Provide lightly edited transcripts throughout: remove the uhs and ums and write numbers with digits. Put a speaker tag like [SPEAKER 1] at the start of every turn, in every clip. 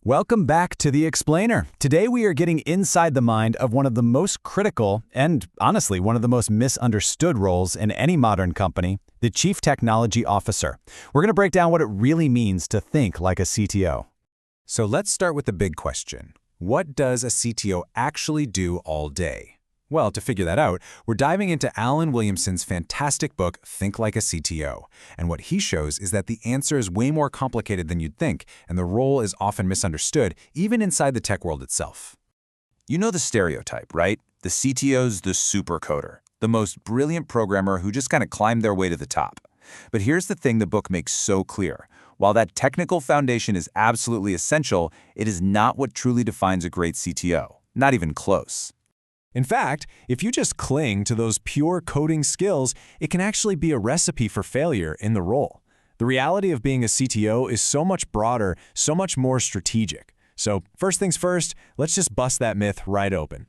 [SPEAKER 1] Welcome back to The Explainer. Today we are getting inside the mind of one of the most critical and, honestly, one of the most misunderstood roles in any modern company, the Chief Technology Officer. We're going to break down what it really means to think like a CTO.
[SPEAKER 2] So let's start with the big question. What does a CTO actually do all day? Well, to figure that out, we're diving into Alan Williamson's fantastic book, Think Like a CTO. And what he shows is that the answer is way more complicated than you'd think, and the role is often misunderstood, even inside the tech world itself. You know the stereotype, right? The CTO's the super coder, the most brilliant programmer who just kind of climbed their way to the top. But here's the thing the book makes so clear. While that technical foundation is absolutely essential, it is not what truly defines a great CTO. Not even close.
[SPEAKER 3] In fact, if you just cling to those pure coding skills, it can actually be a recipe for failure in the role. The reality of being a CTO is so much broader, so much more strategic. So first things first, let's just bust that myth right open.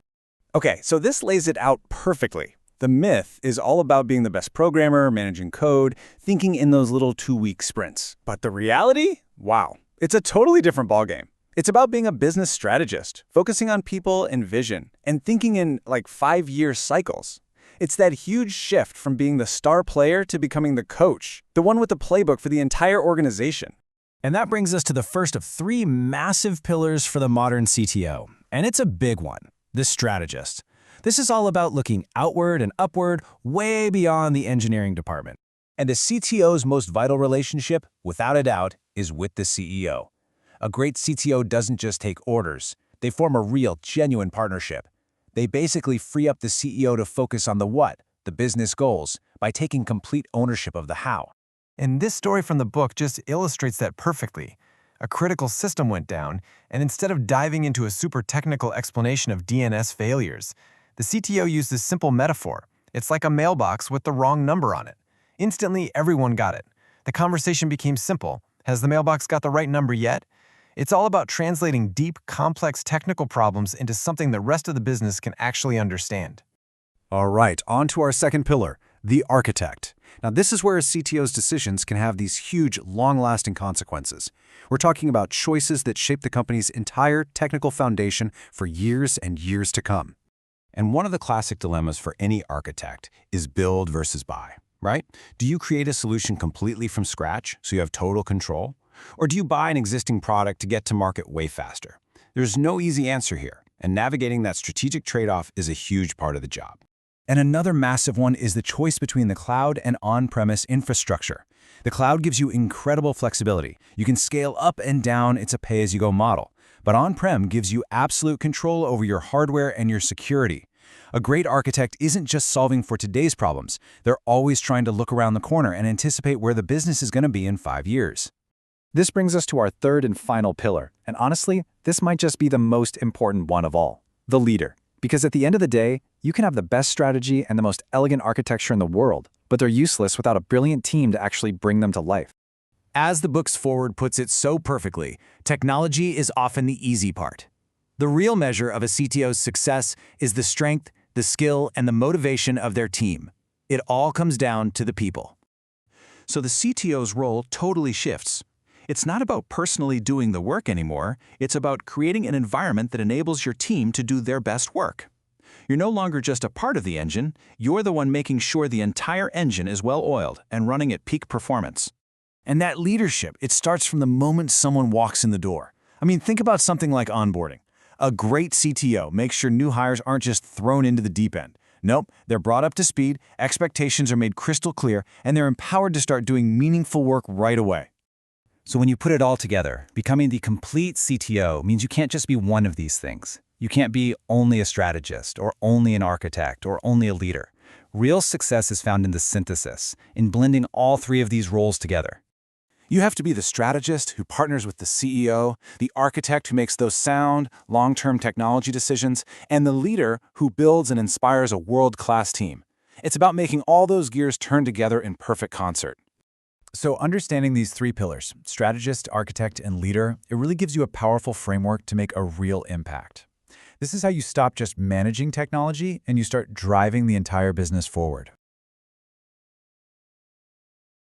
[SPEAKER 1] Okay, so this lays it out perfectly. The myth is all about being the best programmer, managing code, thinking in those little 2-week sprints. But the reality? Wow, it's a totally different ballgame. It's about being a business strategist, focusing on people and vision, and thinking in like 5-year cycles. It's that huge shift from being the star player to becoming the coach, the one with the playbook for the entire organization.
[SPEAKER 3] And that brings us to the first of 3 massive pillars for the modern CTO. And it's a big one, the strategist. This is all about looking outward and upward, way beyond the engineering department.
[SPEAKER 2] And a CTO's most vital relationship, without a doubt, is with the CEO. A great CTO doesn't just take orders. They form a real, genuine partnership. They basically free up the CEO to focus on the what, the business goals, by taking complete ownership of the how.
[SPEAKER 4] And this story from the book just illustrates that perfectly. A critical system went down, and instead of diving into a super technical explanation of DNS failures, the CTO used this simple metaphor. It's like a mailbox with the wrong number on it. Instantly, everyone got it. The conversation became simple. Has the mailbox got the right number yet? It's all about translating deep, complex technical problems into something the rest of the business can actually understand.
[SPEAKER 2] All right, on to our second pillar, the architect. Now, this is where a CTO's decisions can have these huge, long-lasting consequences. We're talking about choices that shape the company's entire technical foundation for years and years to come. And one of the classic dilemmas for any architect is build versus buy, right? Do you create a solution completely from scratch so you have total control? Or do you buy an existing product to get to market way faster? There's no easy answer here, and navigating that strategic trade-off is a huge part of the job. And another massive one is the choice between the cloud and on-premise infrastructure. The cloud gives you incredible flexibility. You can scale up and down, it's a pay-as-you-go model. But on-prem gives you absolute control over your hardware and your security. A great architect isn't just solving for today's problems. They're always trying to look around the corner and anticipate where the business is going to be in 5 years.
[SPEAKER 1] This brings us to our third and final pillar, and honestly, this might just be the most important one of all, the leader. Because at the end of the day, you can have the best strategy and the most elegant architecture in the world, but they're useless without a brilliant team to actually bring them to life.
[SPEAKER 3] As the book's foreword puts it so perfectly, technology is often the easy part. The real measure of a CTO's success is the strength, the skill, and the motivation of their team. It all comes down to the people.
[SPEAKER 2] So the CTO's role totally shifts. It's not about personally doing the work anymore. It's about creating an environment that enables your team to do their best work. You're no longer just a part of the engine. You're the one making sure the entire engine is well-oiled and running at peak performance.
[SPEAKER 3] And that leadership, it starts from the moment someone walks in the door. I mean, think about something like onboarding. A great CTO makes sure new hires aren't just thrown into the deep end. Nope, they're brought up to speed, expectations are made crystal clear, and they're empowered to start doing meaningful work right away.
[SPEAKER 1] So when you put it all together, becoming the complete CTO means you can't just be one of these things. You can't be only a strategist, or only an architect, or only a leader. Real success is found in the synthesis, in blending all 3 of these roles together.
[SPEAKER 2] You have to be the strategist who partners with the CEO, the architect who makes those sound, long-term technology decisions, and the leader who builds and inspires a world-class team. It's about making all those gears turn together in perfect concert.
[SPEAKER 1] So understanding these 3 pillars, strategist, architect, and leader, it really gives you a powerful framework to make a real impact. This is how you stop just managing technology and you start driving the entire business forward.